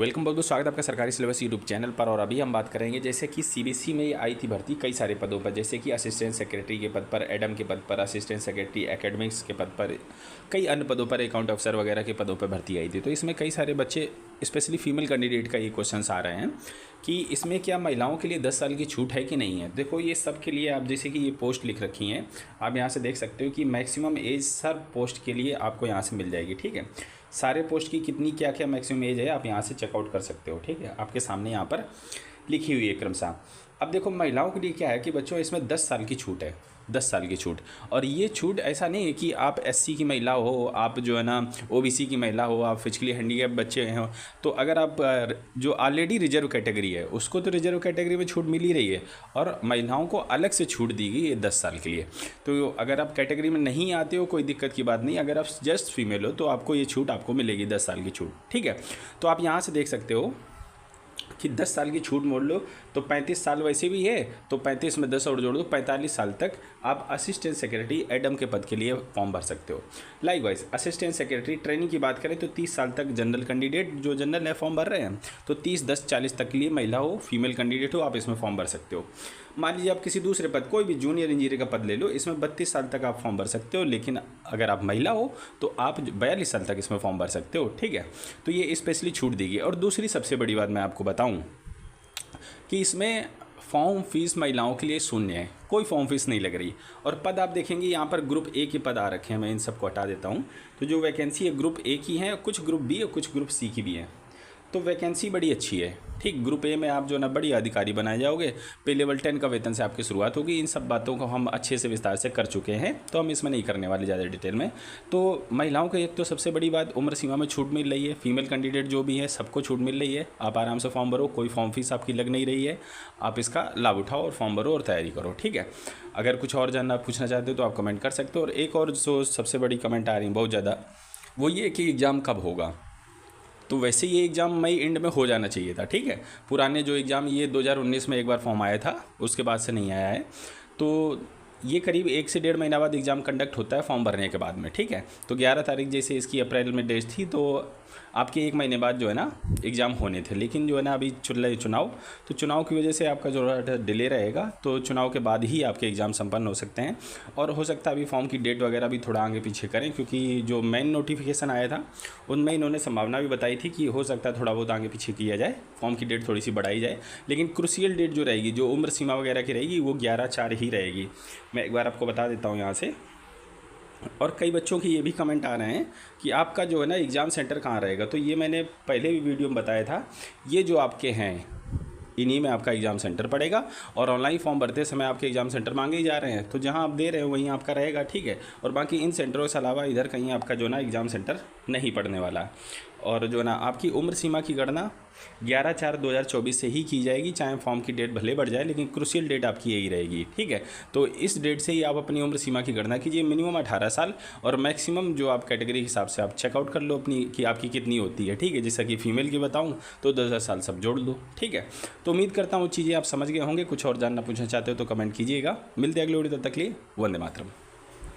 Welcome, बहुत बहुत स्वागत है आपका सरकारी सिलेबस यूट्यूब चैनल पर। और अभी हम बात करेंगे जैसे कि सीबीएसई में ये आई थी भर्ती कई सारे पदों पर, जैसे कि असिस्टेंट सेक्रेटरी के पद पर, एडम के पद पर, असिस्टेंट सेक्रेटरी एकेडमिक्स के पद पर, कई अन्य पदों पर, अकाउंट ऑफिसर वगैरह के पदों पर भर्ती आई थी। तो इसमें कई सारे बच्चे, स्पेशली फीमेल कैंडिडेट का ये क्वेश्चन आ रहे हैं कि इसमें क्या महिलाओं के लिए 10 साल की छूट है कि नहीं है। देखो, ये सब के लिए आप जैसे कि ये पोस्ट लिख रखी हैं, आप यहाँ से देख सकते हो कि मैक्सिमम एज सर पोस्ट के लिए आपको यहाँ से मिल जाएगी। ठीक है, सारे पोस्ट की कितनी क्या क्या मैक्सिमम एज है आप यहाँ से चेकआउट कर सकते हो। ठीक है, आपके सामने यहाँ पर लिखी हुई है क्रमशः। अब देखो, महिलाओं के लिए क्या है कि बच्चों इसमें 10 साल की छूट है, 10 साल की छूट। और ये छूट ऐसा नहीं है कि आप एससी की महिला हो, आप जो है ना ओबीसी की महिला हो, आप फिजिकली हैंडीकैप बच्चे हैं, तो अगर आप जो ऑलरेडी रिजर्व कैटेगरी है उसको तो रिजर्व कैटेगरी में छूट मिल ही रही है, और महिलाओं को अलग से छूट दी गई है 10 साल के लिए। तो अगर आप कैटेगरी में नहीं आते हो कोई दिक्कत की बात नहीं, अगर आप जस्ट फीमेल हो तो आपको ये छूट आपको मिलेगी 10 साल की छूट। ठीक है, तो आप यहाँ से देख सकते हो कि 10 साल की छूट मोड़ लो तो 35 साल वैसे भी है, तो 35 में 10 और जोड़ दो, 45 साल तक आप असिस्टेंट सेक्रेटरी एडम के पद के लिए फॉर्म भर सकते हो। लाइकवाइज असिस्टेंट सेक्रेटरी ट्रेनिंग की बात करें तो 30 साल तक जनरल कैंडिडेट जो जनरल है फॉर्म भर रहे हैं, तो 30, 10, 40 तक के लिए महिला हो, फीमेल कैंडिडेट हो, आप इसमें फॉर्म भर सकते हो। मान लीजिए आप किसी दूसरे पद, कोई भी जूनियर इंजीनियर का पद ले लो, इसमें 32 साल तक आप फॉर्म भर सकते हो, लेकिन अगर आप महिला हो तो आप 42 साल तक इसमें फॉर्म भर सकते हो। ठीक है, तो ये स्पेशली छूट देगी। और दूसरी सबसे बड़ी बात मैं आपको बताऊं कि इसमें फॉर्म फीस महिलाओं के लिए शून्य है, कोई फॉर्म फीस नहीं लग रही। और पद आप देखेंगे यहाँ पर ग्रुप ए के पद आ रखे हैं, मैं इन सबको हटा देता हूँ। तो जो वैकेंसी है ग्रुप ए की है, कुछ ग्रुप बी और कुछ ग्रुप सी की भी है, तो वैकेंसी बड़ी अच्छी है। ठीक, ग्रुप ए में आप जो ना बड़ी अधिकारी बनाए जाओगे, पे लेवल 10 का वेतन से आपकी शुरुआत होगी। इन सब बातों को हम अच्छे से विस्तार से कर चुके हैं, तो हम इसमें नहीं करने वाले ज़्यादा डिटेल में। तो महिलाओं को एक तो सबसे बड़ी बात, उम्र सीमा में छूट मिल रही है, फीमेल कैंडिडेट जो भी है सबको छूट मिल रही है। आप आराम से फॉर्म भरो, कोई फॉर्म फीस आपकी लग नहीं रही है, आप इसका लाभ उठाओ और फॉर्म भरो और तैयारी करो। ठीक है, अगर कुछ और जानना पूछना चाहते हो तो आप कमेंट कर सकते हो। और एक और जो सबसे बड़ी कमेंट आ रही है बहुत ज़्यादा, वो ये कि एग्ज़ाम कब होगा। तो वैसे ये एग्ज़ाम मई एंड में हो जाना चाहिए था। ठीक है, पुराने जो एग्ज़ाम ये 2019 में एक बार फॉर्म आया था, उसके बाद से नहीं आया है। तो ये करीब 1 से 1.5 महीना बाद एग्ज़ाम कंडक्ट होता है फॉर्म भरने के बाद में। ठीक है, तो 11 तारीख जैसे इसकी अप्रैल में डेट थी, तो आपके 1 महीने बाद जो है ना एग्ज़ाम होने थे, लेकिन जो है ना अभी चल रहे चुनाव, तो चुनाव की वजह से आपका जो डिले रहेगा, तो चुनाव के बाद ही आपके एग्ज़ाम संपन्न हो सकते हैं। और हो सकता है अभी फॉर्म की डेट वगैरह भी थोड़ा आगे पीछे करें, क्योंकि जो मेन नोटिफिकेशन आया था उनमें इन्होंने संभावना भी बताई थी कि हो सकता है थोड़ा बहुत आगे पीछे किया जाए, फॉर्म की डेट थोड़ी सी बढ़ाई जाए। लेकिन क्रूशियल डेट जो रहेगी, जो उम्र सीमा वगैरह की रहेगी, वो 11/4 ही रहेगी। मैं एक बार आपको बता देता हूँ यहाँ से। और कई बच्चों के ये भी कमेंट आ रहे हैं कि आपका जो है ना एग्ज़ाम सेंटर कहाँ रहेगा। तो ये मैंने पहले भी वीडियो में बताया था, ये जो आपके हैं इन्हीं में आपका एग्ज़ाम सेंटर पड़ेगा। और ऑनलाइन फॉर्म भरते समय आपके एग्ज़ाम सेंटर मांगे ही जा रहे हैं, तो जहां आप दे रहे हो वहीं आपका रहेगा। ठीक है, और बाकी इन सेंटरों के अलावा इधर कहीं आपका जो ना एग्ज़ाम सेंटर नहीं पड़ने वाला है। और जो ना आपकी उम्र सीमा की गणना 11/4/2024 से ही की जाएगी, चाहे फॉर्म की डेट भले बढ़ जाए, लेकिन क्रूशियल डेट आपकी यही रहेगी। ठीक है, तो इस डेट से ही आप अपनी उम्र सीमा की गणना कीजिए। मिनिमम 18 साल और मैक्सिमम जो आप कैटेगरी के हिसाब से आप चेकआउट कर लो अपनी कि आपकी कितनी होती है। ठीक है, जैसा कि फीमेल की बताऊँ तो 10 साल सब जोड़ दो। ठीक है, तो उम्मीद करता हूँ चीज़ें आप समझ गए होंगे। कुछ और जानना पूछना चाहते हो तो कमेंट कीजिएगा। मिलते हैं अगले वीडियो, तब तक के लिए वंदे मातरम।